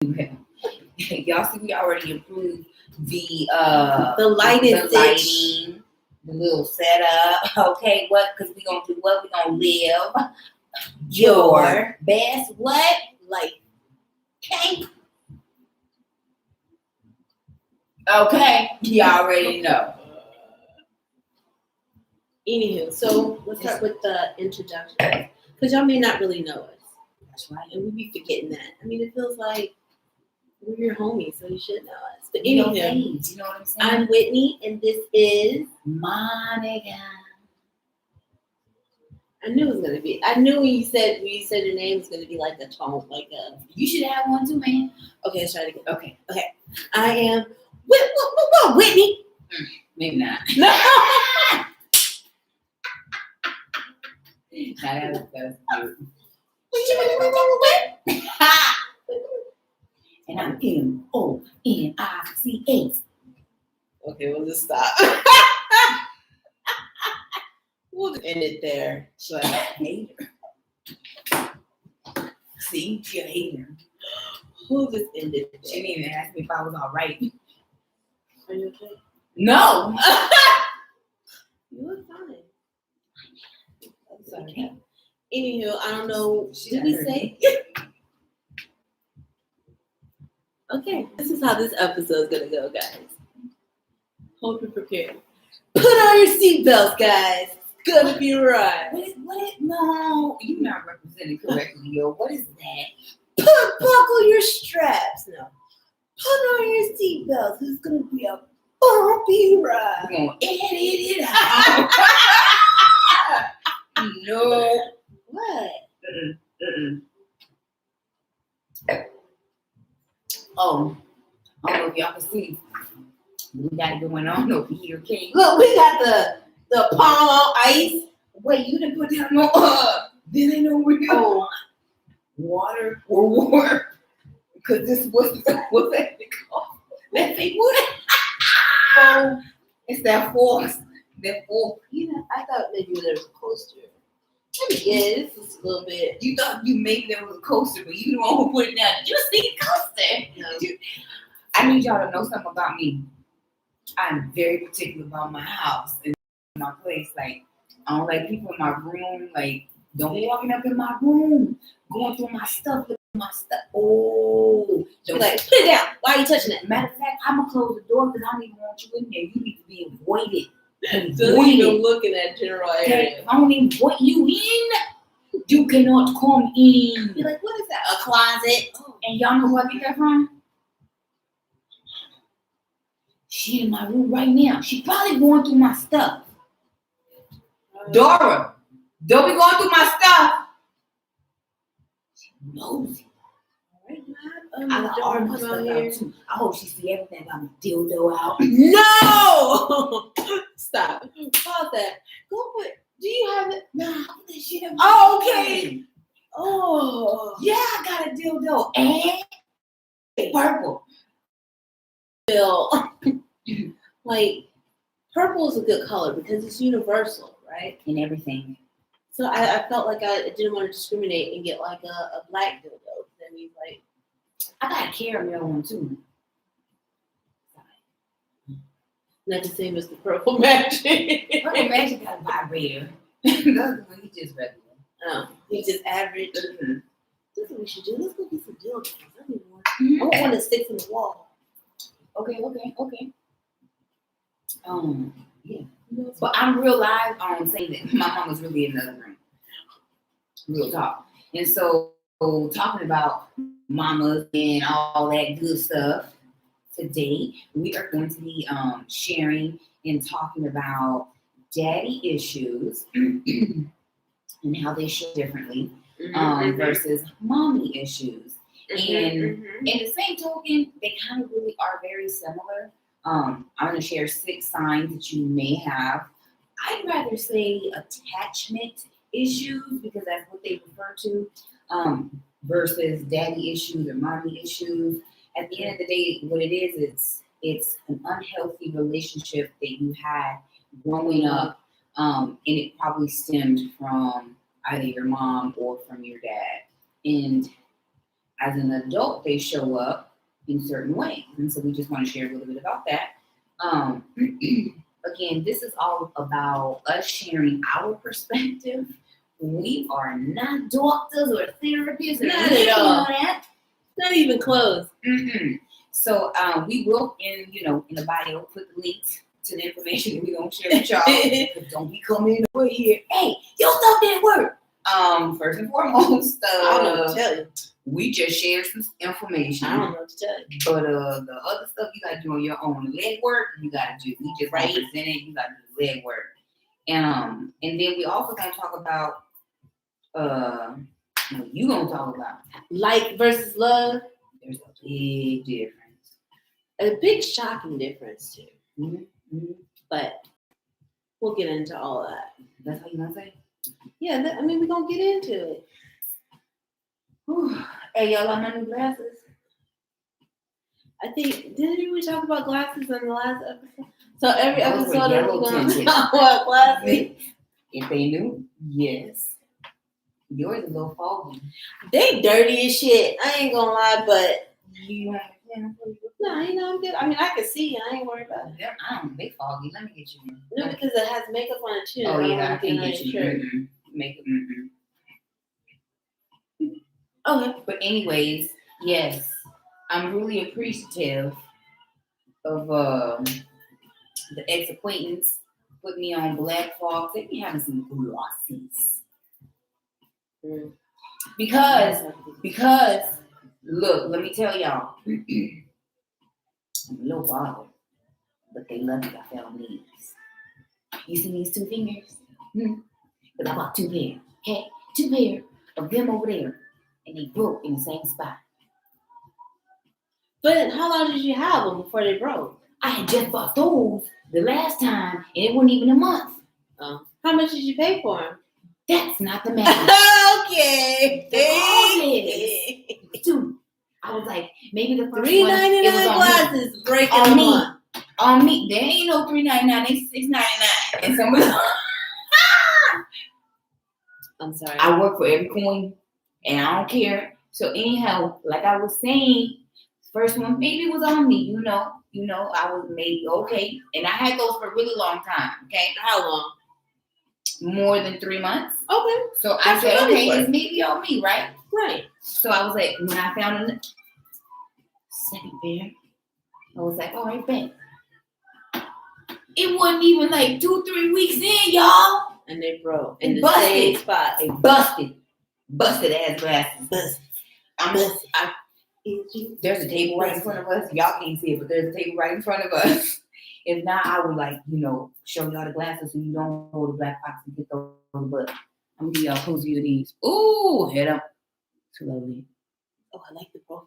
Y'all see, we already improved the lighting, the little setup. Okay, what? Because we gonna do what? We gonna live your best what? life. Okay. Okay, you already know. Anywho, so let's start with the introduction. Because y'all may not really know us. That's right. And we be forgetting that. I mean, it feels like we're your homies, so you should know us. But You know anywho, what I'm saying? I'm Whitney, and this is Monica. I knew it was gonna be. I knew when you said your name was gonna be like a tone, like a. You should have one too, man. Okay, let's try it again. Okay. I am Whitney. Maybe not. No. That was cute. And I'm MONICA. Okay, we'll just stop. We'll just end it there. So I hate her. See, she a hater. We'll just end it there. She didn't even ask me if I was all right. Are you okay? No. You look fine. I'm sorry. Anywho, I don't know. Did we say? Okay, this is how this episode is gonna go, guys. Hope you're prepared. Put on your seatbelts, guys. It's gonna be right. No, you're not representing correctly, yo. What is that? Buckle your straps. No. Put on your seatbelts. It's gonna be a bumpy ride. We're gonna edit it out. No. What? Oh, I don't know if y'all can see. We got it going on over here, okay? Look, we got the palm on ice. Wait, you didn't put down no then they know we're Oh, water or war. Because this was that called? That thing what? Oh, it's that force. That force. you know, I thought maybe there was a coaster. Yeah, this is a little bit. You thought you maybe there was a coaster, but you the one who put it down. You see the coaster. No. I need y'all to know something about me. I'm very particular about my house and my place. Like, I don't like people in my room. Like, don't be walking up in my room, going through my stuff, looking at my stuff. Oh, She's like, put it down. Why are you touching it? matter of fact, I'm gonna close the door because I don't even want you in there. You need to be avoided. Don't even look in that general area. If I don't even want you in, you cannot come in. You're like, what is that? A closet? Oh. And y'all know who I get that from? She in my room right now. She probably going through my stuff. Dora, don't be going through my stuff. She knows it. I got all my stuff out too. I hope she see everything. Got my dildo out. No! Stop. Pause that. Go put. Do you have it? Nah, I put that shit in my Oh, okay. Oh. yeah, I got a dildo and purple. Bill. Like, purple is a good color because it's universal, right? And everything. So I felt like I didn't want to discriminate and get like a black dildo. That means like I got a caramel one too. not the same as the purple magic. Purple magic got a vibrator. The other one, he just regular. Oh, he's just average. Mm-hmm. That's what we should do. Let's go get some dildos. I need one. Mm-hmm. I want one that sticks in the wall. Okay. Yeah. But I'm real live on saying that my mom was really in another room. Real talk. And so talking about mamas and all that good stuff, today we are going to be sharing and talking about daddy issues and how they show differently versus mommy issues. And in the same token, they kind of really are very similar. I'm going to share 6 signs that you may have. I'd rather say attachment issues because that's what they refer to, versus daddy issues or mommy issues. At the end of the day, what it is, it's an unhealthy relationship that you had growing up, and it probably stemmed from either your mom or from your dad. And as an adult, they show up in certain ways. And so we just want to share a little bit about that. Again, this is all about us sharing our perspective. We are not doctors or therapists. Not at all. Not even close. So we will, in the bio, put the links to the information that we're gonna share with y'all. Don't be coming over here. Hey, your stuff didn't work. First and foremost, I don't know what to tell you. we just shared some information. I don't know what to tell you. But the other stuff you gotta do on your own. Leg work, you gotta do. We just represent it. You gotta do leg work. And then we also gonna talk about you gonna talk about like versus love. There's a big difference. A big shocking difference too. Mm-hmm. But we'll get into all of that. That's how you gonna say? Yeah, we're gonna get into it. Whew. Hey, y'all like my new glasses? I think, didn't we talk about glasses on the last episode? So every Those were episode yellow we're gonna tinted. talk about glasses. If they knew, yes. Yours is a little foggy. They dirty as shit. I ain't gonna lie, but You no, I'm good. I mean, I can see. I ain't worried about it. I don't. They foggy. Let me get you one. No, because it has makeup on it too. Oh yeah, I can can get you. shirt. Make it. Okay. But anyways, yes, I'm really appreciative of the ex-acquaintance put me on Black Fox. They be having some glosses. Because look, let me tell y'all, I'm a little bothered, but they love it. I found these. You see these two fingers? Because I bought two pair. Okay, two pair of them over there, and they broke in the same spot. But how long did you have them before they broke? I had just bought those the last time, and it wasn't even a month. How much did you pay for them? That's not the matter. Okay. Dude, I was like, maybe the first $3.99 one, it was glasses breaking on a me. month. On me. There ain't no $3.99, they $6.99. And some of them, I'm sorry. I work for every coin, and I don't care. So anyhow, like I was saying, first one maybe it was on me. You know, I was maybe okay, and I had those for a really long time. Okay, How long? more than 3 months. Okay. So I That's said, what okay, it was. it's maybe on me, right? Right. So I was like, when I found the second pair, I was like, all right, bet. It wasn't even like 2-3 weeks in, y'all. And they broke They in the busted. same spot. They busted ass glasses. Busted. There's a table right in front of us. Y'all can't see it, but there's a table right in front of us. If not, I would show y'all the glasses so you don't hold the black box and get those. But I'm gonna give y'all a close view of these. Ooh, head up. Too lovely. Oh, I like the profile.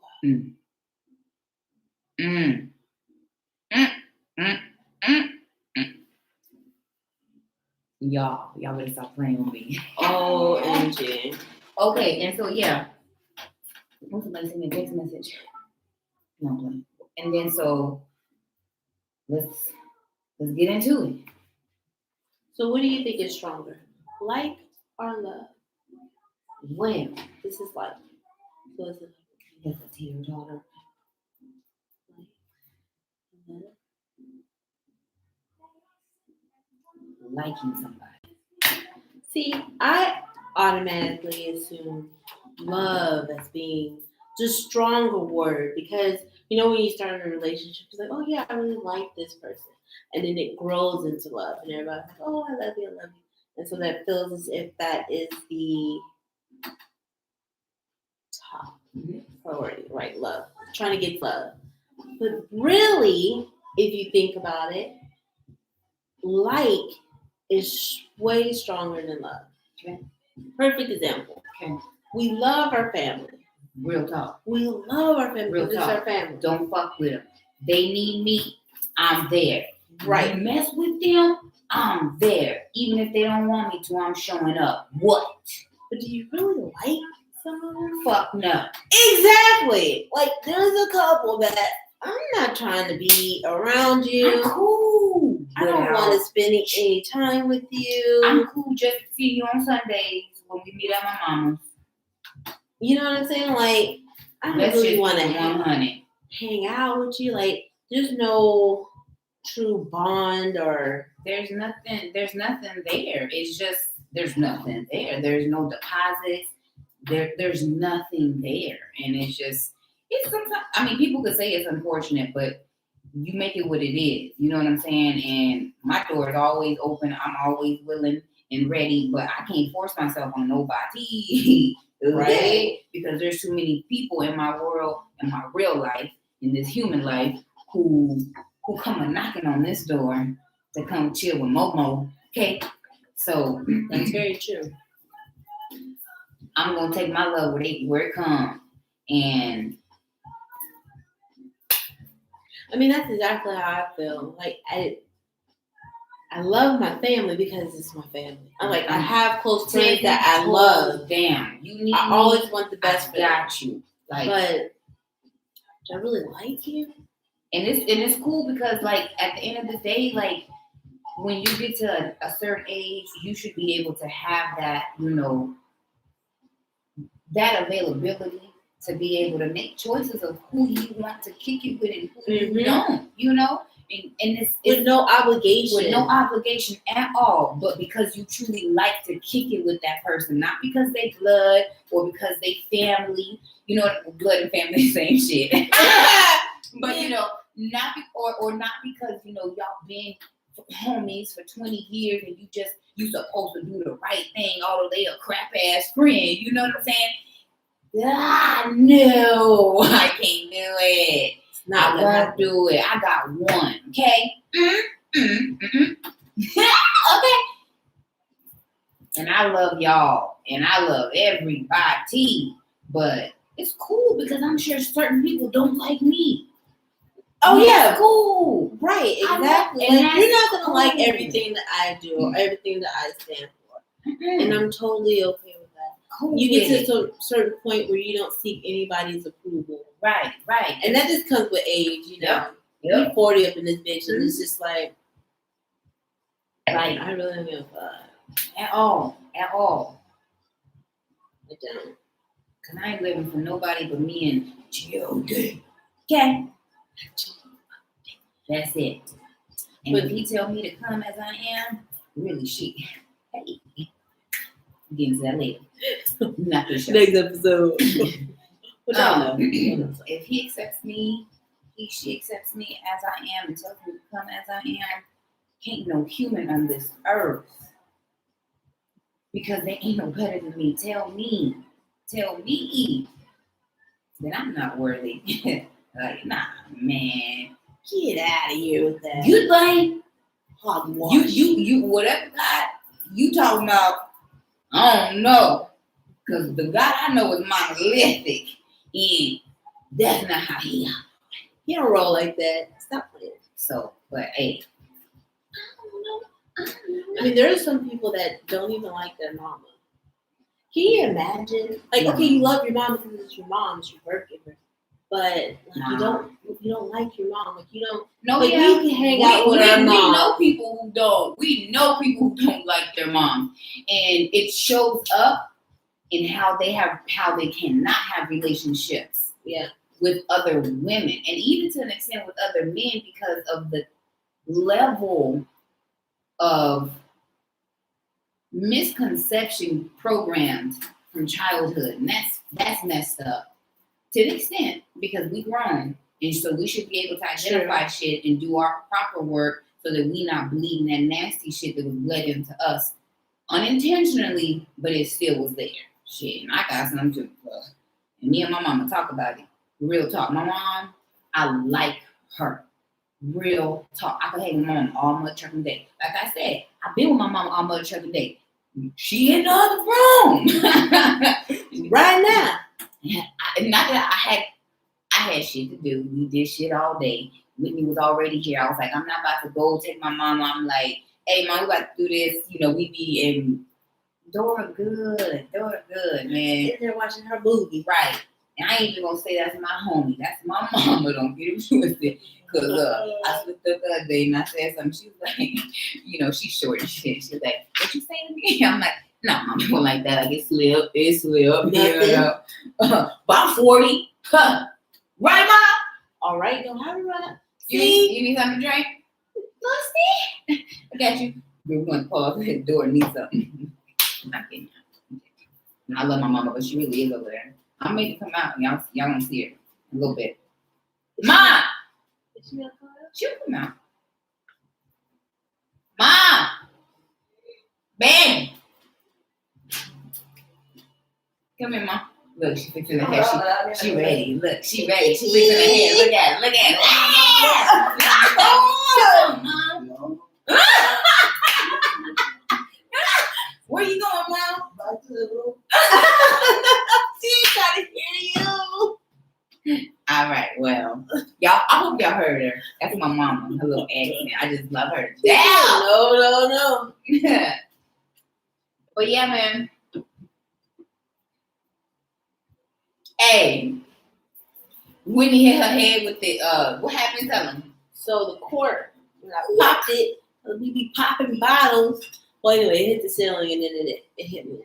Y'all better stop playing with me. OMG. Okay, and so yeah. What's somebody send me a text message? No, I'm playing. And then so let's get into it. So what do you think is stronger? Like or love? Well, This is like. So is it that's a tear, daughter. like? Liking somebody. See, I automatically assume love as being the stronger word because when you start a relationship, it's like, oh yeah, I really like this person, and then it grows into love, and everybody's like, oh, I love you, and so that feels as if that is the top priority, right? Love, trying to get love, but really, if you think about it, like is way stronger than love. Okay. Perfect example. Okay. We love our family. Real talk. We love our family. Real This is talk. our family. Don't fuck with them. They need me. I'm there. Right. You mess with them. I'm there. Even if they don't want me to, I'm showing up. What? But do you really like someone? Fuck no. Exactly. Like there's a couple that I'm not trying to be around you. I'm cool. I don't want to spend any time with you. I'm cool just to see you on Sundays when we meet at my mama's. You know what I'm saying? Like I don't Let's really just want to 100. hang out with you. Like, there's no true bond or There's nothing there. It's just there's nothing there. There's no deposits. There's nothing there. And it's sometimes, I mean, people could say it's unfortunate, but you make it what it is. You know what I'm saying? And my door is always open. I'm always willing and ready, but I can't force myself on nobody. Right? Because there's too many people in my world, in my real life, in this human life, who come a knocking on this door to come chill with Momo. Okay? So that's very true. I'm gonna take my love where it comes. And I mean, that's exactly how I feel. Like, I love my family because it's my family. I have close friends that I love. Damn, you need. I always want the best for them. Got you. Like, but do I really like you? And it's cool because, like, at the end of the day, like, when you get to a certain age, you should be able to have that, you know, that availability to be able to make choices of who you want to kick it with and who you don't, you know? And it's with no obligation. With no obligation at all, but because you truly like to kick it with that person, not because they blood or because they family. You know, blood and family, same shit. But, you know, not because, you know, y'all been homies for 20 years and you supposed to do the right thing, although they a crap ass friend. You know what I'm saying? No, I can't do it. I won't do it. I got one. Okay. Okay. And I love y'all, and I love everybody, but it's cool because I'm sure certain people don't like me. Oh yeah, cool. Right, exactly. And you're not gonna like everything that I do or everything that I stand for, and I'm totally okay with that. Cool. You get to a certain point where you don't seek anybody's approval. Right. And that just comes with age, you know. Yep. I'm 40 up in this bitch, and it's just like I really don't give a fuck at all. I don't. Cause I ain't living for nobody but me and G.O.D. Okay. That's it. And if he tell me to come as I am, really shit. Hey, get into that later. Not this show. Next episode. If he accepts me, she accepts me as I am and tells me to come as I am, can't no human on this earth. Because they ain't no better than me. Tell me that I'm not worthy. Like, nah, man. Get out of here with that. You think hogwash. You whatever God you talking about, I don't know. Because the God I know is monolithic. And that's not how he operates. He don't roll like that. Stop playing. So, but hey. I mean, there are some people that don't even like their mama. Can you imagine? Like, okay, you love your mom because it's your mom, it's your birth giver. But like, you don't like your mom. Like, you don't. No, like, yeah. We can hang out with our mom. We know people who don't. We know people who don't like their mom, and it shows up in how they cannot have relationships. Yeah. With other women, and even to an extent with other men, because of the level of misconception programmed from childhood, and that's messed up to an extent because we grown, and so we should be able to identify shit and do our proper work so that we not bleeding that nasty shit that was bled into us unintentionally, but it still was there. Shit, and I got something too. And me and my mama talk about it. Real talk. My mom, I like her. Real talk. I could hang with my mom all mother trucking day. Like I said, I've been with my mom all mother trucking day. She in the other room. Right now. Not that I had shit to do. We did shit all day. Whitney was already here. I was like, I'm not about to go take my mom. I'm like, hey, mom, we about to do this. You know, we be in Dora good, man. Sitting there watching her movie. Right. And I ain't even gonna say that's my homie. That's my mama. Don't get it twisted. Cause I slipped up the other day and I said something. She was like, you know, she's short and shit. She was like, what you saying to me? I'm like, no, mama, don't like that. Like it slipped. Yeah. But I'm 40. Huh. Right, Mom? All right, don't have to run up. You need something to drink? Lucy? I got you. We're going to pause the door and need something. I'm not kidding. I love my mama, but she really is over there. I'll make her come out. Y'all gonna see her in a little bit. Mom! Is she gonna come out? She'll come out. Mom! Ben! Come here, Mom. Look, she fixing her hair. She ready. Look, she ready. She fixing her hair. Look at it. Look at it. Come on, Mom. Where you going, Mom? Back to the room. She's trying to hear you. All right, well, y'all, I hope y'all heard her. That's my mama, her little accent. I just love her. Damn! No. But yeah, man. Hey, Whitney hit her head with the, what happened? Tell him. So the cork, when I popped it, we be popping bottles. Well, anyway, it hit the ceiling and then it hit me in the head.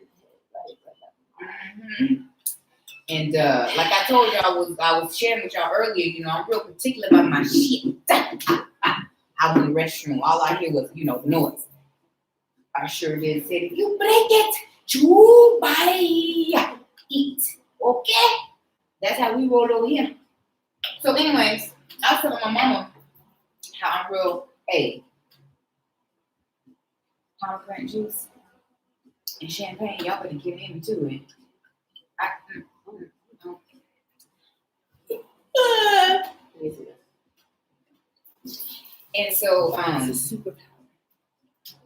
Mm-hmm. And like I told y'all, I was sharing with y'all earlier, you know, I'm real particular about my shit. I went in the restroom, all I hear was, noise. I sure did say, if you break it, you buy, eat. Okay? That's how we roll over here. So anyways, I was telling my mama how I'm real, hey, pomegranate juice and champagne, y'all better get into it. And so, it's a superpower.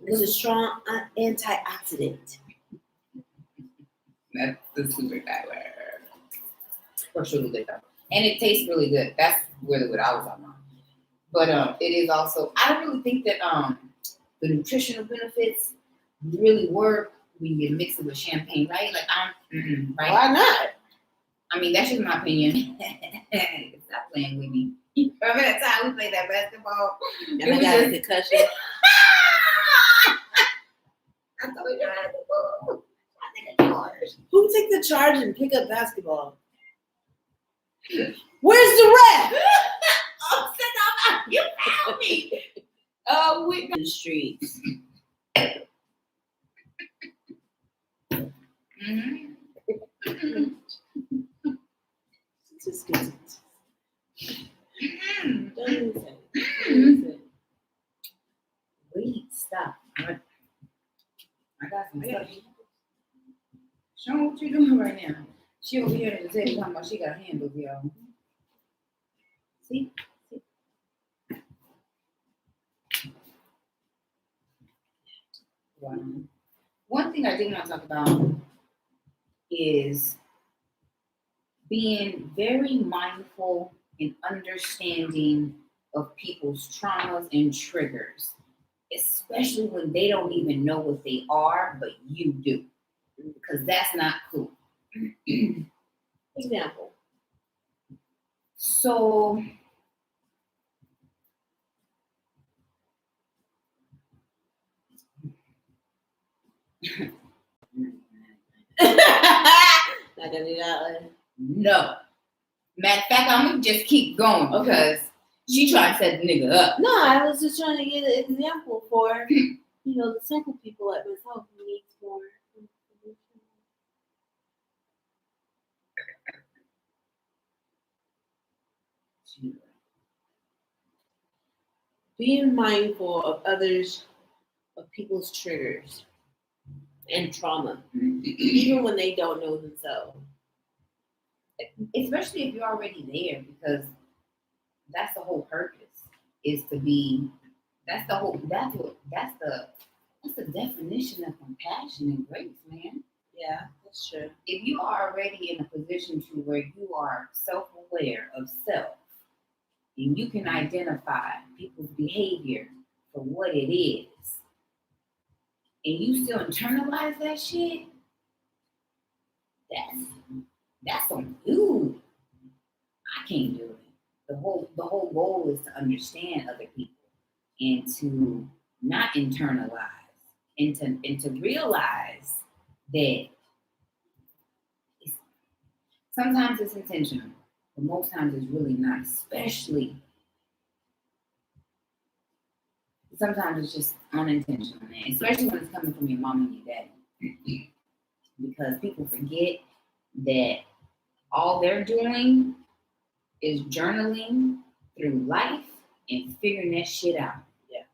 It's a strong antioxidant. That's the superpower. For sure, good though. And it tastes really good. That's really what I was talking about. But it is also, I don't really think that the nutritional benefits really work when you mix it with champagne, right? Like, right? Why not? I mean, that's just my opinion. Stop playing with me. Remember that time we played that basketball? And I got a concussion. I thought we were at the ball. I think it's yours. Who took the charge and pick up basketball? Where's the ref? Oh, sit down. You found me. We The streets. Just good. Don't even say it. Wait, stop. I got some stuff. Show me what you're doing right now. She over here at the table talking about she got handles, y'all. See? Wow. One thing I did want to talk about is being very mindful and understanding of people's traumas and triggers, especially when they don't even know what they are, but you do, because that's not cool. Example. So, Not gonna do that one. no. Matter of fact, I'm gonna just keep going because she trying to set the nigga up. No, I was just trying to get an example for, the simple people like myself who needs more information. Being mindful of people's triggers and trauma, even when they don't know themselves. Especially if you're already there, because that's the whole purpose, is to be, that's the definition of compassion and grace, man. Yeah, that's true. If you are already in a position to where you are self-aware of self, and you can identify people's behavior for what it is, and you still internalize that shit, that's on you. I can't do it. The whole goal is to understand other people and to not internalize and to realize that sometimes it's intentional. But most times it's really not, especially sometimes it's just unintentional, man. Especially when it's coming from your mom and your daddy. Because people forget that all they're doing is journaling through life and figuring that shit out. Yeah.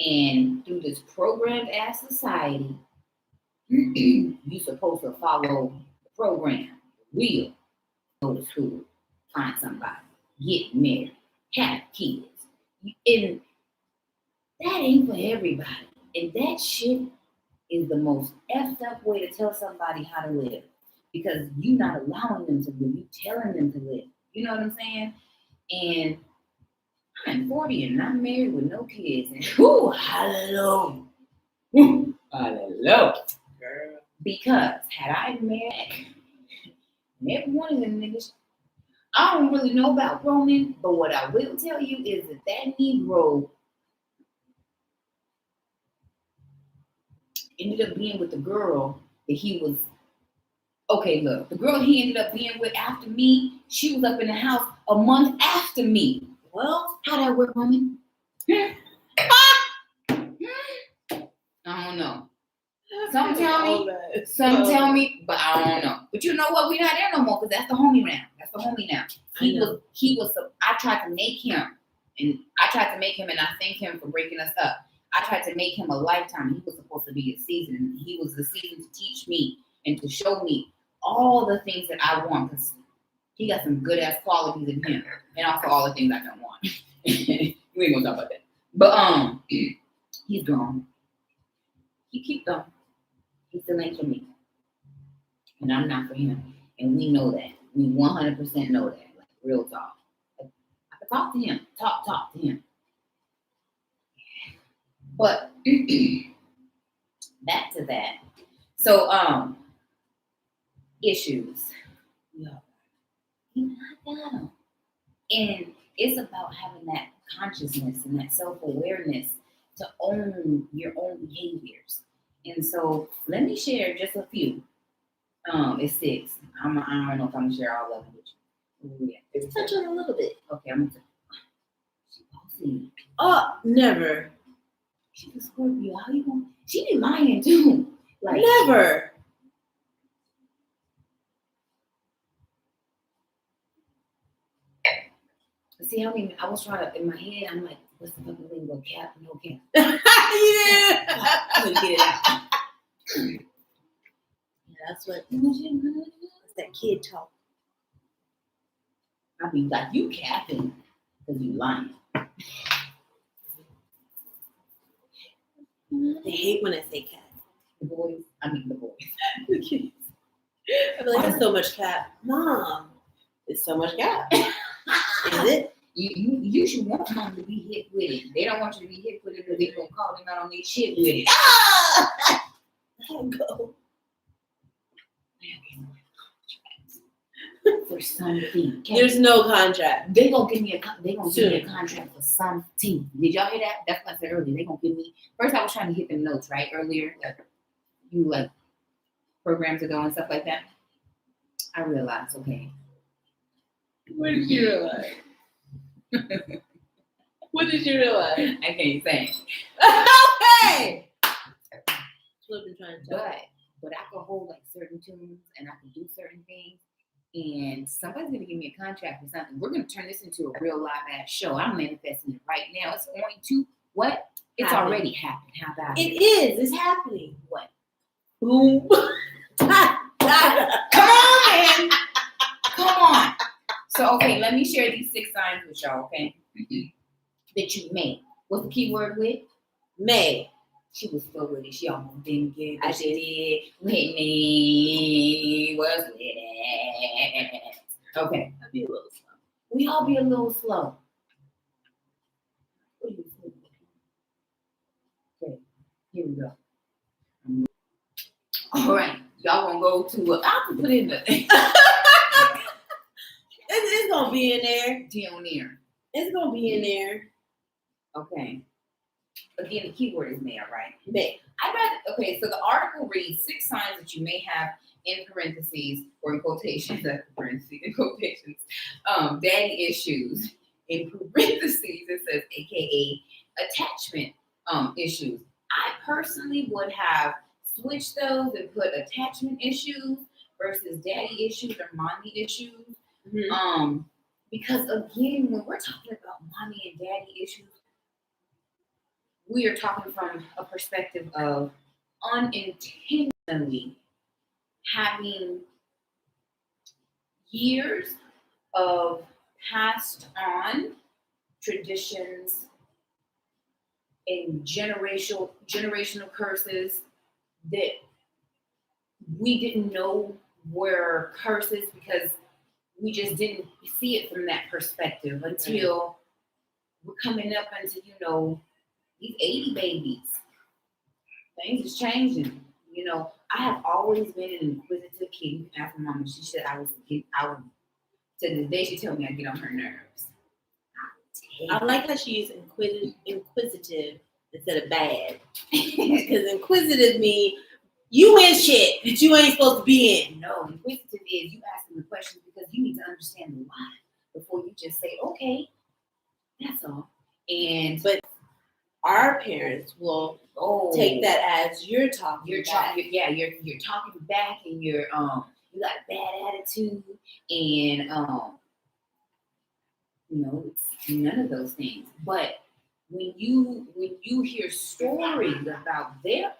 And through this programmed ass society, you're supposed to follow the program, the wheel, go to school, find somebody, get married, have kids. And that ain't for everybody. And that shit is the most effed up way to tell somebody how to live. Because you're not allowing them to live, you're telling them to live. You know what I'm saying? And I'm 40 and I'm married with no kids. And whoo, hallelujah. Hallelujah. Girl. Because had I married every one of them niggas, I don't really know about Roman, but what I will tell you is that Negro ended up being with the girl that he was. Okay, look, the girl he ended up being with after me, she was up in the house a month after me. Well, how that work, Roman? I don't know. Some tell me, but I don't know. But you know what? We're not there no more because that's the homie now. That's the homie now. He was. I tried to make him, and I thank him for breaking us up. I tried to make him a lifetime. He was supposed to be a season. He was the season to teach me and to show me all the things that I want, because he got some good ass qualities in him, and also all the things I don't want. We ain't gonna talk about that. But he's gone. He keep going. He still ain't for me, and I'm not for him, and we know that. We 100% know that. Like real talk. Like, I can talk to him. Talk to him. But back to that. So issues. Yeah. I got them. And it's about having that consciousness and that self-awareness to own your own behaviors. And so let me share just a few. It's 6. I don't know if I'm gonna share all of them with you. Yeah. Let's touch on a little bit. Okay, I'm gonna bossy. Oh, never. She's a Scorpio. How you gonna? She be lying too. Like never. See how I was trying to, in my head, I'm like, what's the fucking lingo? Cap? No cap. Yeah. I'm gonna get it out. Yeah, that's that kid talk. I be like, you capping because you lying. They hate when I say cap. The boys. The kids. I be like, that's so much cap. Mom, it's so much cap. Is it? You should want mom to be hit with it. They don't want you to be hit with it because they're gonna call them out on their shit with it. Ah! Let him go. For something. There's no contract. They gonna give me a contract for something. Did y'all hear that? That's what I said earlier. They gonna give me. First, I was trying to hit them notes right earlier, like programs ago and stuff like that. I realized, okay. What did you realize? What did you realize? I can't say. Okay. That's what I've been trying to tell. But I can hold like certain tunes and I can do certain things. And somebody's gonna give me a contract for something. We're gonna turn this into a real live ass show. I'm manifesting it right now. It's going to what? It's already happened. How about it? It is. It's happening. What? Boom. Come on, man. Come on. So okay, let me share these 6 signs with y'all, okay? That you may. What's the key word with? May. She was so with it. She almost didn't get it. I did. Whitney was with it. Okay. I'll be a little slow. We all be a little slow. Okay, here we go. All right, y'all gonna go to I'll put it in the It's gonna be in there. Dioneer. It's gonna be in there. Okay. Again, the keyword is may, right? May. Okay, so the article reads 6 signs that you may have in parentheses or in quotations, in quotations, daddy issues. In parentheses, it says AKA attachment issues. I personally would have switched those and put attachment issues versus daddy issues or mommy issues. Mm-hmm. Because again, when we're talking about mommy and daddy issues, we are talking from a perspective of unintentionally having years of passed on traditions and generational curses that we didn't know were curses because we just didn't see it from that perspective until we're coming up into, these 80 babies. Things is changing. I have always been an inquisitive kid. You can ask my mama. She said I was to this day she told me I get on her nerves. I like how she used inquisitive instead of bad. Because inquisitive means you in shit that you ain't supposed to be in. No, inquisitive is you asking the questions because you need to understand the why before you just say, okay, that's all. But our parents will take that as you're talking. You're talking back, and you got a bad attitude, and it's none of those things. But when you hear stories about their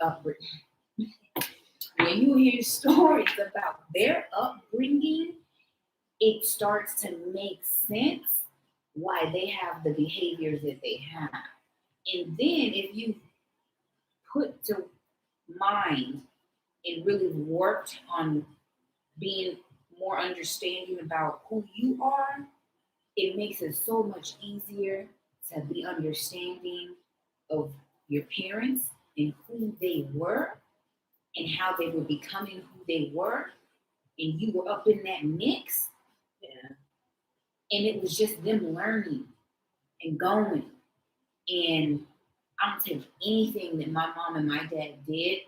upbringing, it starts to make sense why they have the behaviors that they have. And then if you put to mind and really worked on being more understanding about who you are, it makes it so much easier to be understanding of your parents and who they were and how they were becoming who they were. And you were up in that mix. Yeah. And it was just them learning and going. And I don't take anything that my mom and my dad did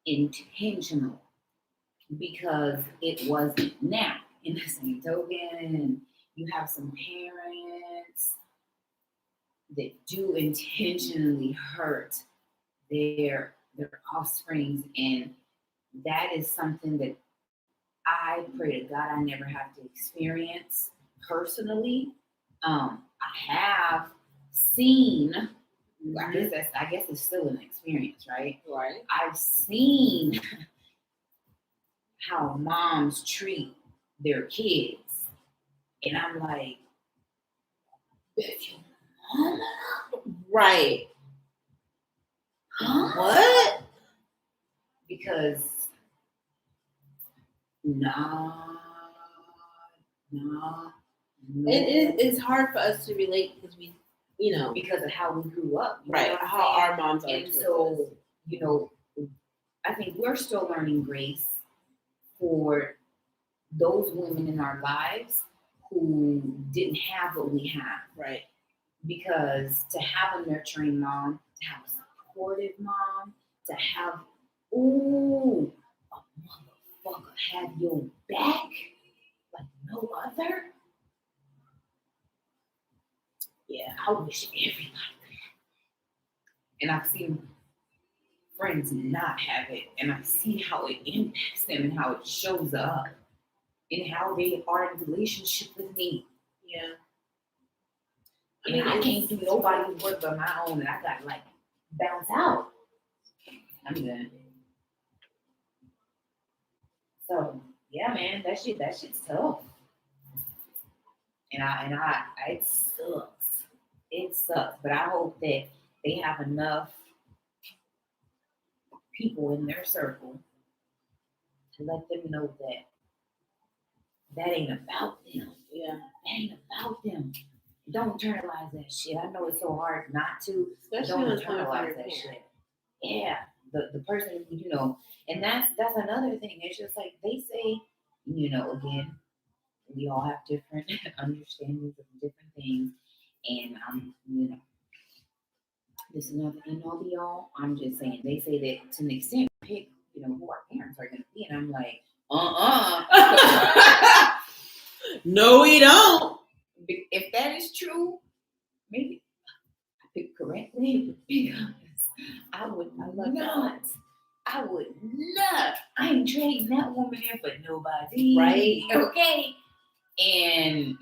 intentional because it wasn't. Now, in the same token, you have some parents that do intentionally hurt their offsprings, and that is something that I pray to God I never have to experience personally. I have seen. I guess it's still an experience, right? Right. I've seen how moms treat their kids, and I'm like, that's your mama? Right. Huh? What? Because nah. It's hard for us to relate because we, because of how we grew up, right? How our moms are. And so, I think we're still learning grace for those women in our lives who didn't have what we have. Right. Because to have a nurturing mom, to have a supportive mom, to have, a motherfucker have your back like no other. Yeah, I wish everybody could. And I've seen friends not have it, and I see how it impacts them and how it shows up and how they are in relationship with me. Yeah. I can't do nobody's work but my own, and I got to bounce out. I'm good. So yeah, man, that shit's tough. And it sucks. It sucks. But I hope that they have enough people in their circle to let them know that ain't about them. Yeah. That ain't about them. Don't internalize that shit. I know it's so hard not to. Especially don't internalize that shit. Yeah. The person, and that's another thing. It's just like they say, again, we all have different understandings of different things. And this is not the end all be all. I'm just saying they say that to an extent, pick who our parents are going to be. And I'm like, No, we don't. If that is true, maybe I picked correctly because I would not. I ain't trading that woman in for nobody. Right. Okay. And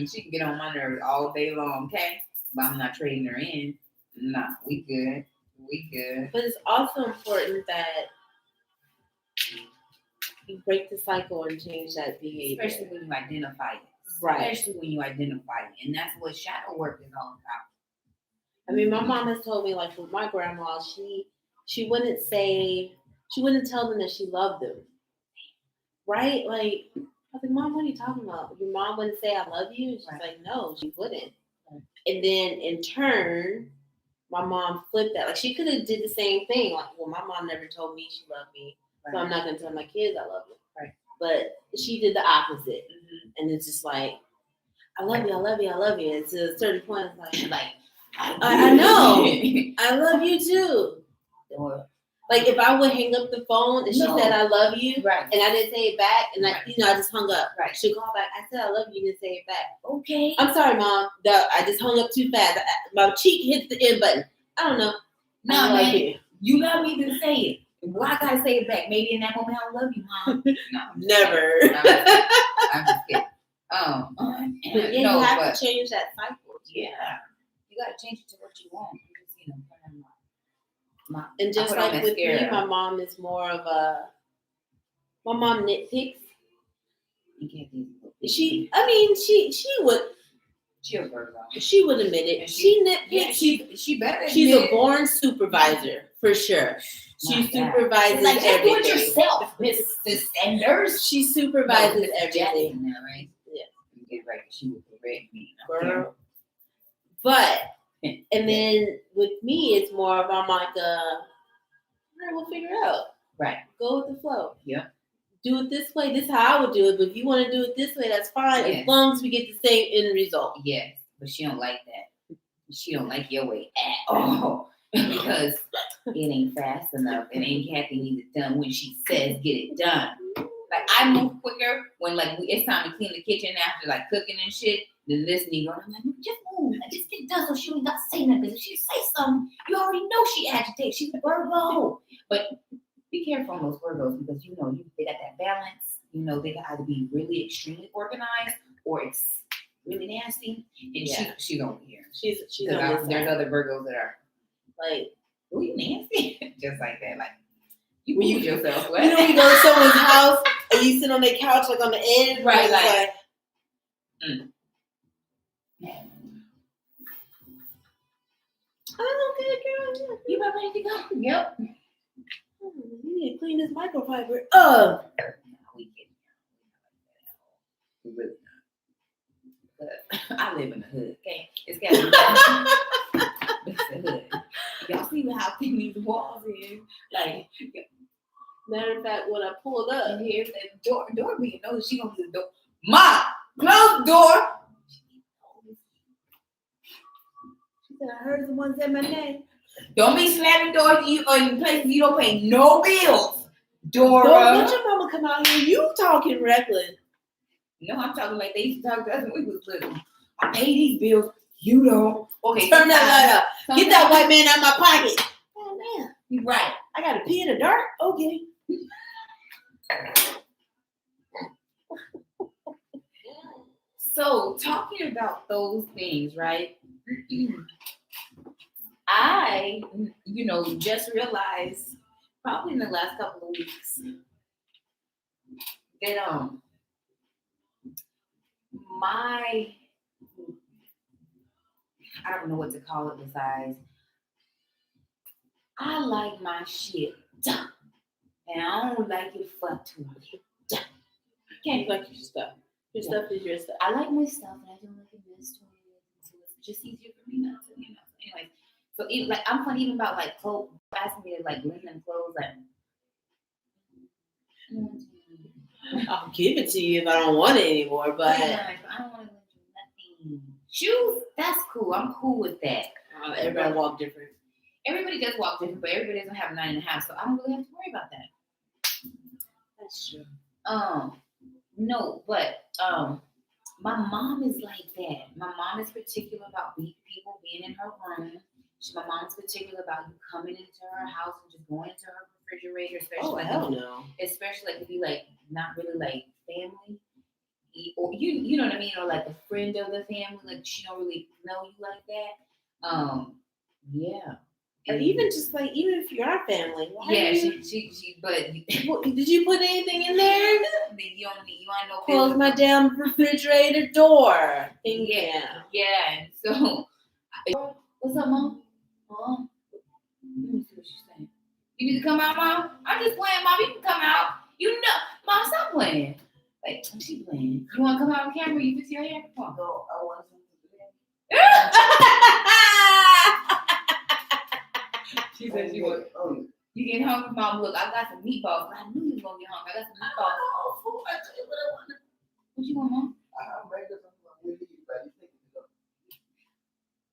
she can get on my nerves all day long, okay? But I'm not trading her in. Nah, we good. But it's also important that you break the cycle and change that behavior. Especially when you identify it. Right. Especially when you identify it. And that's what shadow work is all about. I mean, my mom has told me, like, with my grandma, she wouldn't tell them that she loved them. Right? Like, I was like, Mom, what are you talking about? Your mom wouldn't say I love you? And she's like, no, she wouldn't. Right. And then in turn, my mom flipped that. Like, she could have did the same thing. Like, well, my mom never told me she loved me, so I'm not going to tell my kids I love them. Right. But she did the opposite. Mm-hmm. And it's just like, I love you. And to a certain point, it's like I know. I love you too. Dora. Like, if I would hang up the phone and she said I love you, right, and I didn't say it back, and I just hung up. Right. She'd call back. I said I love you, and didn't say it back. Okay. I'm sorry, Mom. I just hung up too fast. My cheek hit the end button. I don't know. No, man. You love me, then say it. Why I gotta say it back? Maybe in that moment I love you, Mom. No, never. I'm just kidding. But you have to change that cycle. Yeah. You gotta change it to what you want. And just like with me, my mom is more of my mom nitpicks. She would. She a Virgo. She would admit it. She nitpicks. Yeah, she better. She's a born supervisor for sure. She supervises like, just everything. do it yourself, Mrs. Sanders. She supervises everything. Now, right? Yeah. You get right. She would correct me, girl. But. And then with me, it's more of I'm like, all right, we'll figure it out. Right. Go with the flow. Yeah. Do it this way. This is how I would do it. But if you want to do it this way, that's fine. Yes. As long as we get the same end result. Yes. But she don't like that. She don't like your way at all. Because it ain't fast enough. It ain't Kathy needs it done when she says get it done. Like, I move quicker when it's time to clean the kitchen after cooking and shit. Then this nigga, I'm like, just move. Just get done so she don't got to say nothing. If she say something, you already know she agitates. She's a Virgo. But be careful on those Virgos because they got that balance. They can either be really extremely organized or it's really nasty. And she's over here. She's there's other Virgos that are like, oh, you nasty. Just like that. Like, you use yourself. You know, you go to someone's house and you sit on their couch on the edge. Right, Oh, okay, girl. You about ready to go? Yep. You need to clean this microfiber. We really not. But I live in the hood, okay? It's got to be it's the hood. Y'all see how thin these walls is? Like, matter of fact, when I pulled up, and here's that door being noticed, she gonna do the door. Ma, close the door. I heard someone say my name. Don't be slamming doors in places you don't pay no bills. Dora. Don't let your mama come out here. You talking reckless. No, I'm talking like they used to talk to us when we was little. I pay these bills. You don't. Okay, turn that light up. Get that white man out of my pocket. Oh, man. You're right. I got to pee in the dark? Okay. So, talking about those things, right? I, just realized probably in the last couple of weeks that I don't know what to call it besides I like my shit done. And I don't like it fucked with it done. Can't like your stuff. Your stuff is your stuff. I like my stuff and I don't like it messed with. So it's just easier for me not to, Anyway, so even I'm funny even about clothes, asking me to linen clothes. I'll give it to you if I don't want it anymore. But I don't want to do nothing. Shoes, that's cool. I'm cool with that. Everybody walk different. Everybody does walk different, but everybody doesn't have 9.5, so I don't really have to worry about that. That's true. No, but my mom is like that. My mom is particular about people being in her room. My mom's particular about you coming into her house and just going into her refrigerator, especially hell no. Especially like if you like not really like family, or you know what I mean, or like a friend of the family, like she don't really know you like that. Yeah. Or even just like, even if you're our family. Yeah, she but did you put anything in there? You want no close my damn refrigerator door. Yeah. And so what's up, Mom? Mom? Let me see what she's saying. You need to come out, Mom? I'm just playing, Mom. You can come out. You know, Mom, stop playing. Like, she playing. You want to come out on camera? You fix your hair? Come on. No, I want to do that. She said she was. You getting hungry, Mom? Look, I got some meatballs. I knew you was going to get hungry. I got some meatballs. I tell you what I want. What you want, Mom? I'm ready to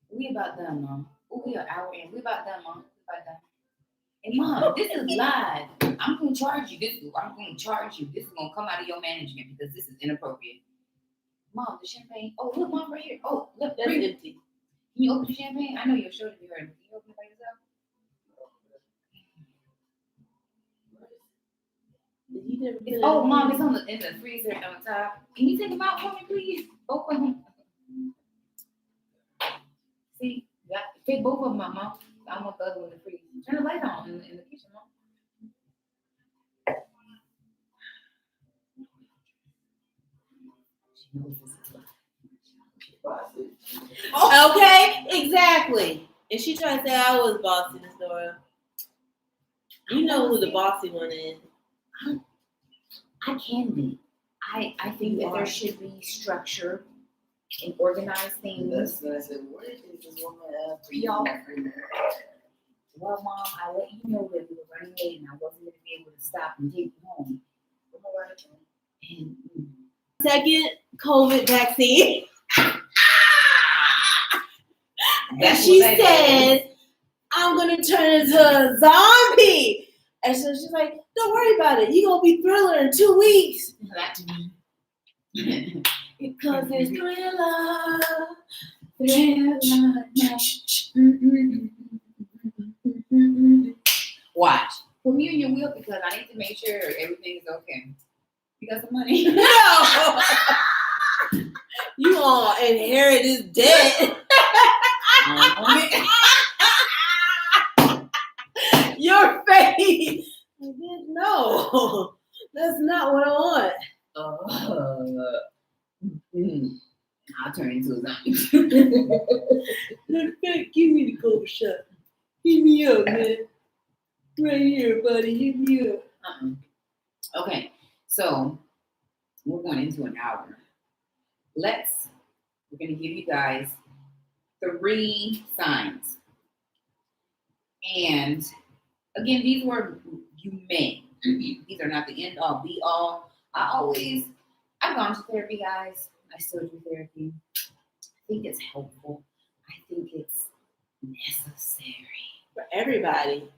We about done, Mom. Oh, we are hour in. We about done, Mom. We about done. Hey, Mom, this is live. I'm going to charge you. I'm going to charge you. This is going to come out of your management because this is inappropriate. Mom, the champagne. Oh, look, Mom, right here. Oh, look, that's empty. Can you open the champagne? I know you're sure to be heard. Can you open it by yourself? Oh, Mom, it's in the freezer on top. Can you take them out for me, please? Both of them. See, take both of them out, Mom. I want the other one to freeze. Turn the light on in the kitchen, Mom. She knows this is live. Okay, exactly. And she tried to say I was bossy, Miss Dora. You know who the bossy one is. I can be. I think that there should be structure and organized things. That's what I said. What is this woman for y'all? Well, Mom, I let you know that we were running late and I wasn't going to be able to stop and take you home. And second COVID vaccine. And she said, I'm going to turn into a zombie. And so she's like, don't worry about it. You're going to be Thriller in 2 weeks. Because it's Thriller. Watch. Put me on your wheel because I need to make sure everything is okay. You got some money? No. You all inherit this debt. Your face. No, that's not what I want. I'll turn into a zombie. Give me the cold shot. Hit me up, man. Right here, buddy. Hit me up. Okay, so we're going into an hour. We're going to give you guys 3 signs. And again, these were you may. These are not the end all be all. I've gone to therapy, guys. I still do therapy. I think it's helpful. I think it's necessary. For everybody.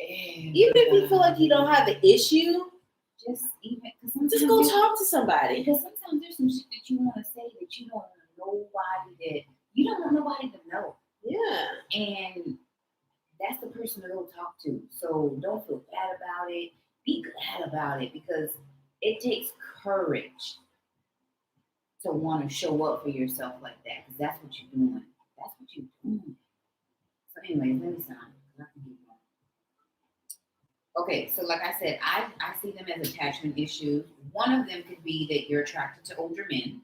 Even if you feel like you don't have the issue, just go talk to somebody. Because sometimes there's some shit that you want to say that you don't want nobody to know. Yeah. And that's the person to go talk to. So don't feel bad about it. Be glad about it because it takes courage to want to show up for yourself like that because that's what you're doing. So anyways, let me sign. Okay, so like I said, I see them as attachment issues. One of them could be that you're attracted to older men.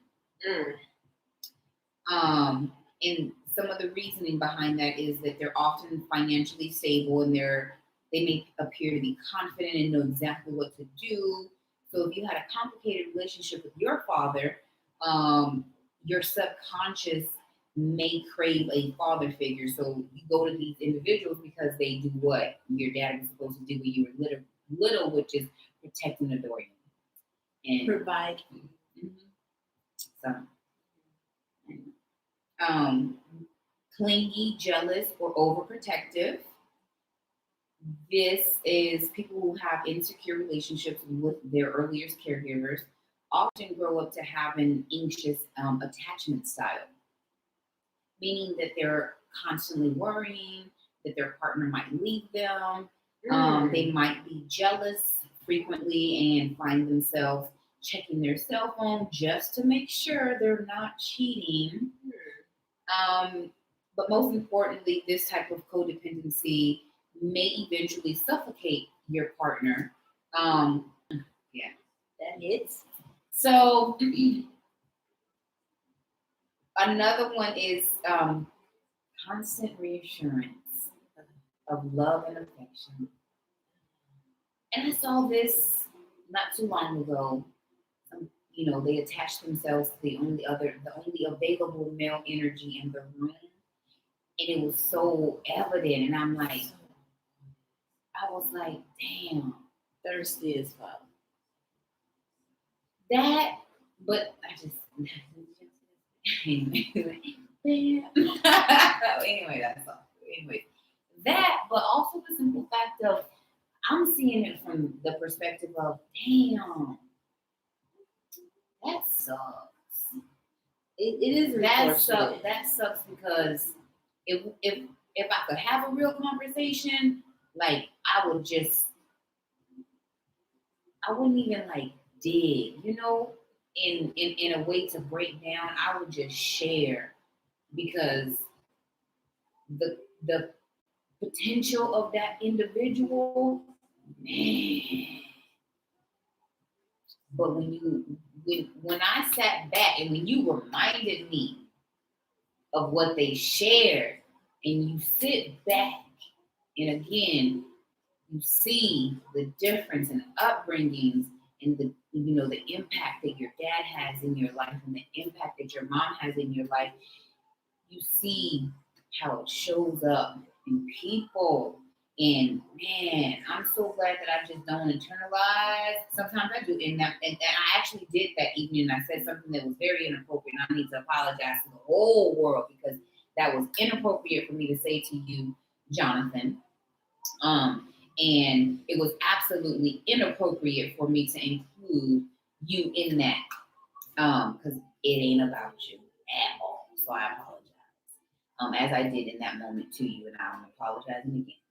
And some of the reasoning behind that is that they're often financially stable and they may appear to be confident and know exactly what to do. So if you had a complicated relationship with your father, your subconscious may crave a father figure. So you go to these individuals because they do what your dad was supposed to do when you were little, which is protect and adore you. And provide. So, clingy, jealous, or overprotective. This is people who have insecure relationships with their earliest caregivers often grow up to have an anxious attachment style, meaning that they're constantly worrying that their partner might leave them. They might be jealous frequently and find themselves checking their cell phone just to make sure they're not cheating. Um, but most importantly, this type of codependency may eventually suffocate your partner. Yeah, That hits. so another one is constant reassurance of love and affection. And I saw this not too long ago. They attach themselves to the only available male energy in the room, and it was so evident. And I was like, damn, Thirsty as fuck. that. But I just anyway, that's all. Anyway, that, but also the simple fact of I'm seeing it from the perspective of, damn, that sucks. It is That sucks. That sucks because if I could have a real conversation, like I wouldn't even like dig, in a way to break down. I would just share because the potential of that individual, man. But when I sat back and when you reminded me of what they shared, and you sit back and again you see the difference in upbringings and the impact that your dad has in your life and the impact that your mom has in your life, you see how it shows up in people. And man, I'm so glad that I just don't internalize. Sometimes I do, and I actually did that evening. And I said something that was very inappropriate, and I need to apologize to the whole world because that was inappropriate for me to say to you, Jonathan. And it was absolutely inappropriate for me to include you in that, because it ain't about you at all. So I apologize, as I did in that moment to you, and I'm apologizing again.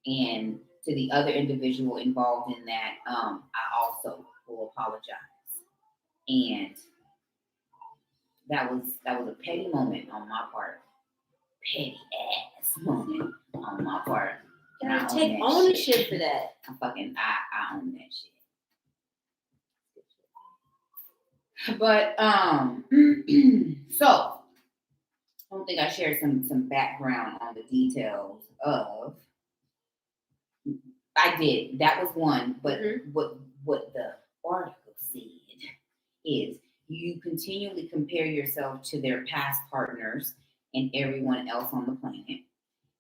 And to the other individual involved in that, I also will apologize. And that was a petty moment on my part, petty ass moment on my part. And I take ownership for that. I own that shit. But so I don't think I shared some background on the details of. I did. That was one, but what the article said is you continually compare yourself to their past partners and everyone else on the planet.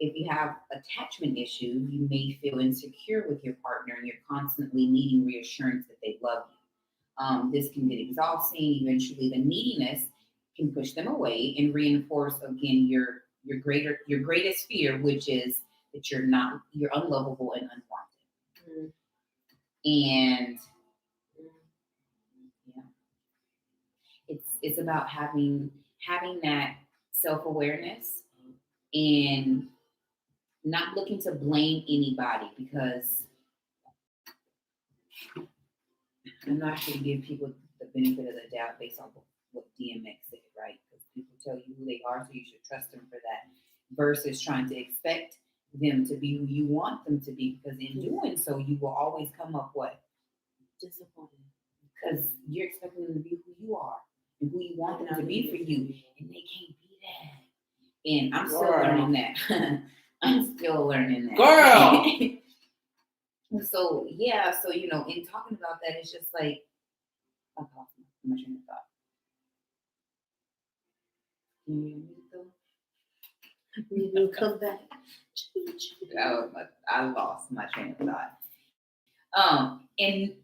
If you have attachment issues, you may feel insecure with your partner and you're constantly needing reassurance that they love you. This can get exhausting. Eventually, the neediness can push them away and reinforce again your greatest fear, which is that you're unlovable and unwanted. And yeah, it's about having that self-awareness and not looking to blame anybody, because I'm not going to give people the benefit of the doubt based on what DMX said, right? Because people tell you who they are, so you should trust them for that, versus trying to expect them to be who you want them to be, because in doing so, you will always come up what? Disappointed. Because you're expecting them to be who you are and who you want them to be for you, and they can't be that. And I'm still learning that. I'm still learning that. Girl! So, yeah, so, in talking about that, it's just like, I lost my train of thought. We will come back. I lost my train of thought. And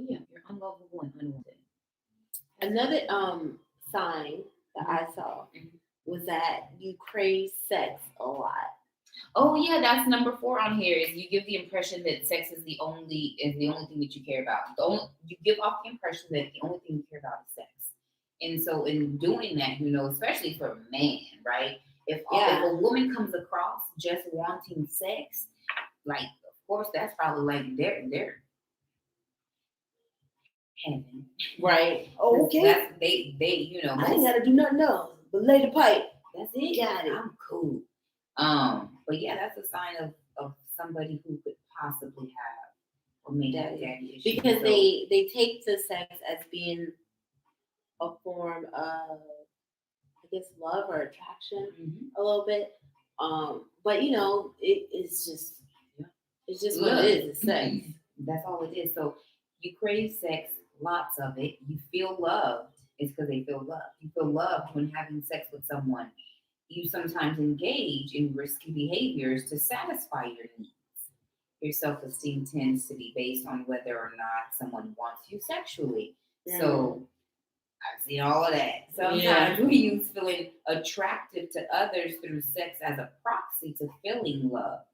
yeah, you're unlovable and unwanted. Another sign that I saw was that you crave sex a lot. Oh yeah, that's number 4 on here. Is you give the impression that sex is the only thing that you care about. You give off the impression that the only thing you care about is sex. And so in doing that, especially for a man, right? If a woman comes across just wanting sex, like of course that's probably like their heaven. Right. Oh, okay. That's, they I ain't gotta do nothing else but lay the pipe. That's it. Got it. I'm cool. But yeah, that's a sign of somebody who could possibly have or may have daddy issues. Because they take the sex as being a form of, I guess, love or attraction a little bit. But it's just what it is. It's sex. That's all it is. So you crave sex, lots of it. You feel loved. It's because they feel loved. You feel loved when having sex with someone. You sometimes engage in risky behaviors to satisfy your needs. Your self-esteem tends to be based on whether or not someone wants you sexually. So I've seen all of that. Sometimes we use feeling attractive to others through sex as a proxy to feeling loved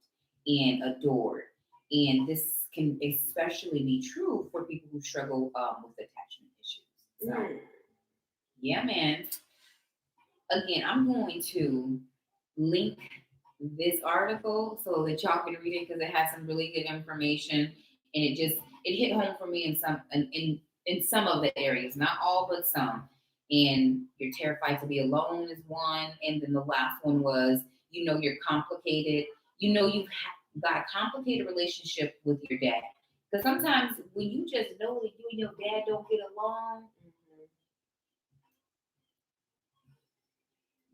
and adored. And this can especially be true for people who struggle with attachment issues. So, yeah, man. Again, I'm going to link this article so that y'all can read it because it has some really good information, and it hit home for me in some of the areas, not all but some. And you're terrified to be alone is one, and then the last one was you're complicated. You've got a complicated relationship with your dad, because sometimes when you just know that you and your dad don't get along.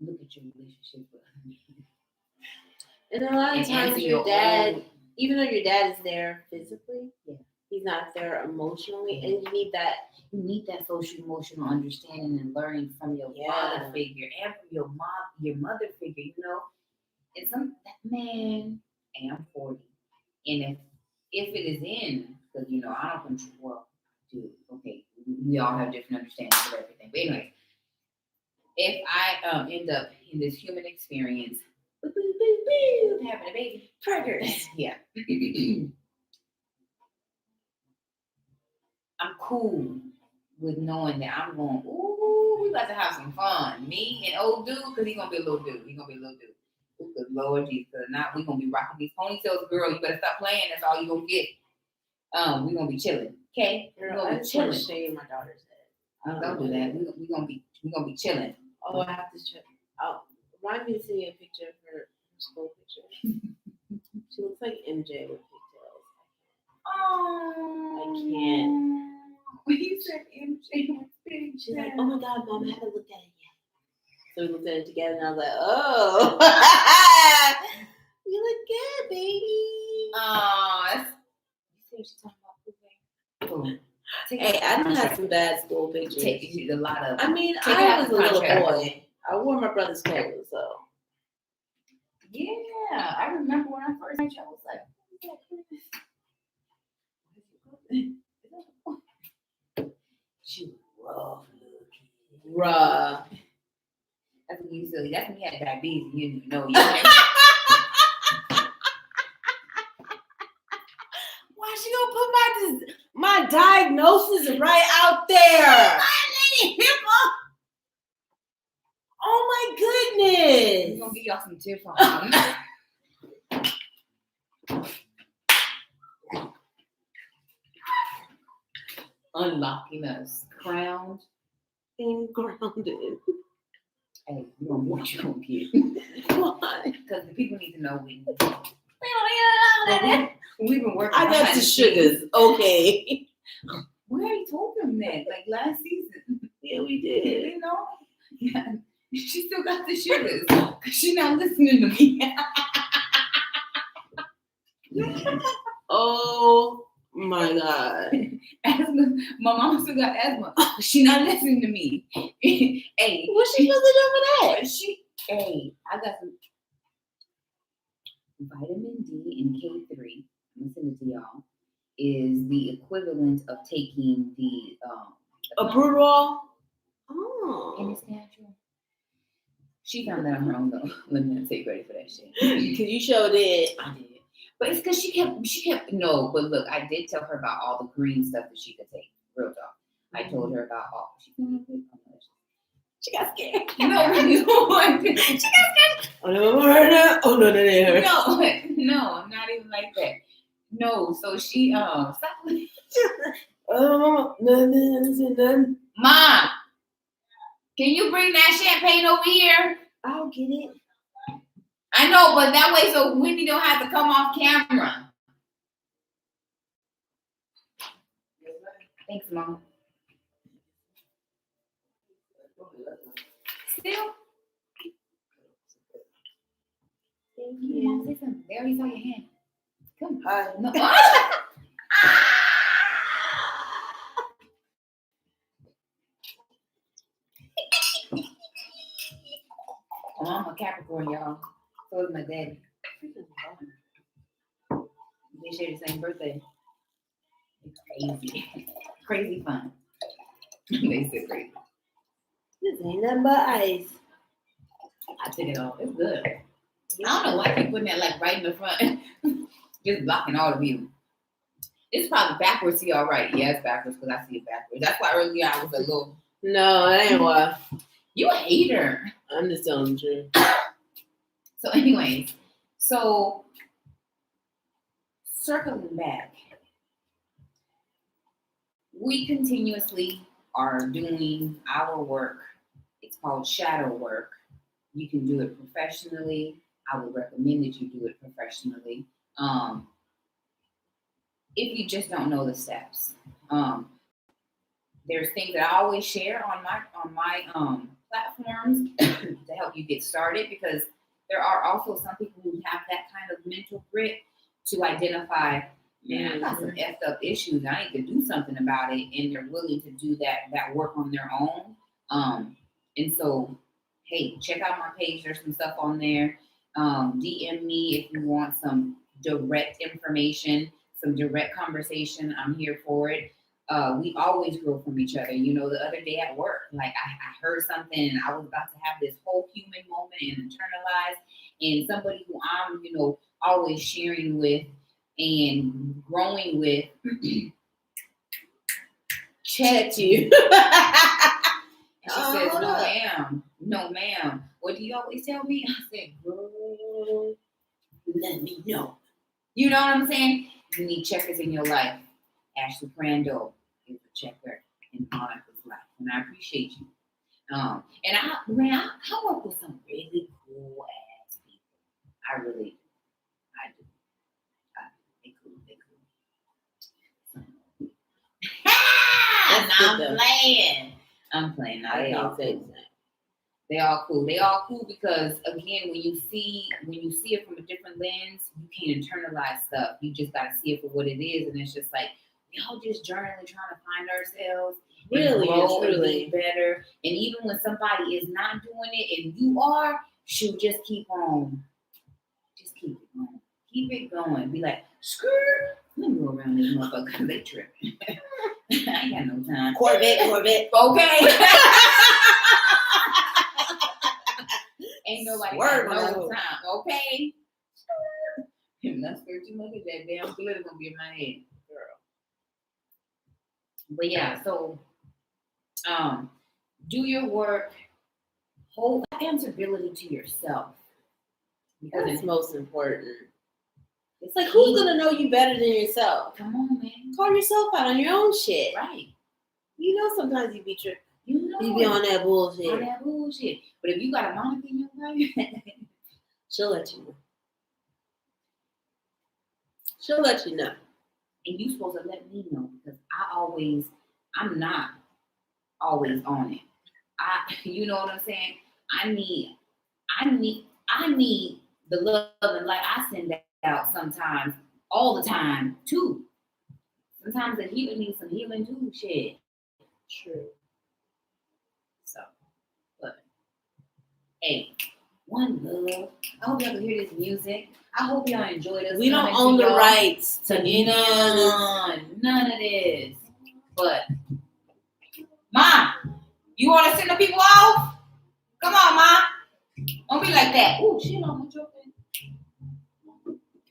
Look at your relationship with him. And a lot of times your dad, even though your dad is there physically, he's not there emotionally, and you need that social emotional understanding and learning from your father figure and from your mother figure, And man, and I'm 40. And if it is in, because I don't control we all have different understandings of everything. But anyway, if I end up in this human experience, having a baby, triggers. Yeah. I'm cool with knowing that I'm going, we about to have some fun. Me and old dude, because he's going to be a little dude. Because Lord Jesus, not we going to be rocking these ponytails, girl. You better stop playing. That's all you going to get. We're going to be chilling. Okay? Girl, I just want to shave my daughter's head. Don't do that. We're going to be chilling. Oh, I have to check. Oh, remind me to send you a picture of her school picture. She looks like MJ with pigtails. Oh, I can't. When you said MJ with pigtails, she's like, "Oh my God, Mom, I haven't looked at it yet." So we looked at it together, and I was like, "Oh, you look good, baby." Oh, you see what she's talking about? Hey, I done had some bad school pictures. A lot of. I mean, I was a little boy. I wore my brother's clothes, so. Yeah, I remember when I first met you, I was like, she was rough looking. Rough. That's when you silly. That's when you had diabetes. You didn't know. Why she gonna put my diagnosis right out there? Oh my goodness! We're gonna give y'all some tips on unlocking us, crowned and grounded. Hey, you know what you gonna get? Why? Because the people need to know we we've been working. I got the sugars. Okay. We already told them that, like last season. Yeah, we did. You know? Yeah. She still got the sugars because she's not listening to me. Oh my God. Asthma. My mom still got asthma. She's not listening to me. Hey. What's she supposed to do with that? I got some vitamin D and K3. I'm gonna send it to y'all. Is the equivalent of taking the Abrudol. Oh. And it's natural. She found that on her own though. Let me not take credit for that shit. Because you showed it. I did. But it's because she kept, no, but look, I did tell her about all the green stuff that she could take. Real talk. I told her about all, she got scared. No, she got scared. Oh, no, I'm not even like that. No, so she, stop. Mom, can you bring that champagne over here? I'll get it. I know, but that way so Wendy don't have to come off camera. Thanks, Mom. Still? Thank Mom, you. say something. They already saw your hand. Come. Hi. No. Oh, I'm a Capricorn, y'all. So is my daddy. They share the same birthday. It's crazy. Crazy fun. They said crazy. This ain't nothing but ice. I took it off. It's good. I don't know why I keep putting that like right in the front. Just blocking all the view. It's probably backwards to y'all, right? Yeah, it's backwards because I see it backwards. That's why earlier I was a little. No, that ain't why. You a hater. I'm just telling the truth. So, anyways, circling back, we continuously are doing our work. It's called shadow work. You can do it professionally. I would recommend that you do it professionally. If you just don't know the steps, there's things that I always share on my platforms to help you get started, because there are also some people who have that kind of mental grit to identify, man, I got some effed up issues. I need to do something about it, and they're willing to do that work on their own. And so, hey, check out my page. There's some stuff on there. DM me if you want some direct information, some direct conversation. I'm here for it. We always grow from each other. You know, the other day at work, like I heard something and I was about to have this whole human moment and internalize, and somebody who I'm, always sharing with and growing with checked you. And she says, no ma'am. What do you always tell me? I said, girl, let me know. You know what I'm saying? You need checkers in your life. Ashley Crandall is a checker in Monica's life, and I appreciate you. And I work with some really cool ass people. I really do. I do. They cool. I'm playing. I can't say that. They all cool. They all cool because, again, when you see it from a different lens, you can't internalize stuff. You just gotta see it for what it is, and it's just like, we all just journaling, trying to find ourselves, really, grow and be better. And even when somebody is not doing it and you are, shoot, just keep on. Just keep it going. Keep it going. Be like, screw. Let me go around these motherfuckers because they tripping. I ain't got no time. Corvette. Okay. Ain't nobody got no time. Okay. If not scared too much of that damn glitter gonna be in my head, girl. But yeah, so do your work. Hold answerability to yourself. Because it's most important. It's like, who's gonna know you better than yourself? Come on, man. Call yourself out on your own shit. Right. You know sometimes you be tripping. You be on that bullshit. But if you got a Monica in your life, she'll let you know. She'll let you know. And you supposed to let me know, because I'm not always on it. You know what I'm saying? I need the love and light I send out sometimes, all the time too. Sometimes the healer needs some healing too. Shit. True. So, but hey, one love. I hope y'all can hear this music. I hope y'all enjoyed us. We don't own the rights to none of this. But Mom, you want to send the people off? Come on, Mom. Don't be like that. Ooh, shit on my throat.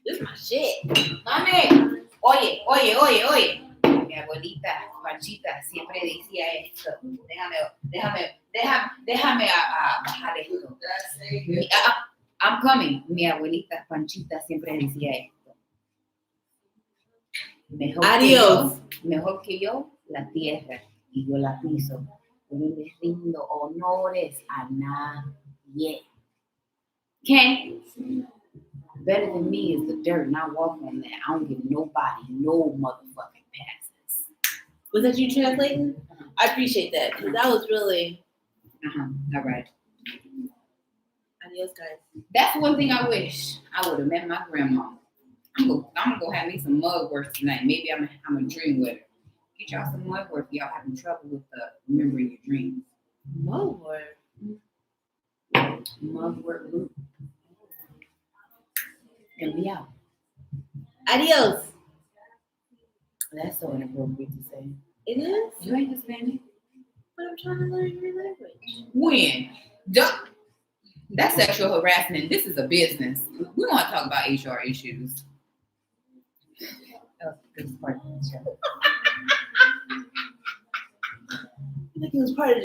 This is my shit. Mami, oye. Mi abuelita Panchita siempre decía esto. Déjame bajar esto. I'm coming. Mi abuelita Panchita siempre decía esto. Mejor que yo, la tierra y yo la piso. Yo no le rindo honores a nadie. Okay? Better than me is the dirt, and I walk on that. I don't give nobody no motherfucking passes. Was that you translating? I appreciate that because that was really. All right. Adios, guys. That's one thing I wish I would have met my grandma. I'm gonna go have me some mug work tonight. Maybe I'm a dream with her. Get y'all some mug work. Y'all having trouble with remembering your dreams. Mug work. Mug work loop. And we out. Adios. That's so inappropriate to say. It is? You ain't Hispanic. But I'm trying to learn your language. When? That's sexual harassment. This is a business. We want to talk about HR issues. That was the good part of the show. I think it was part of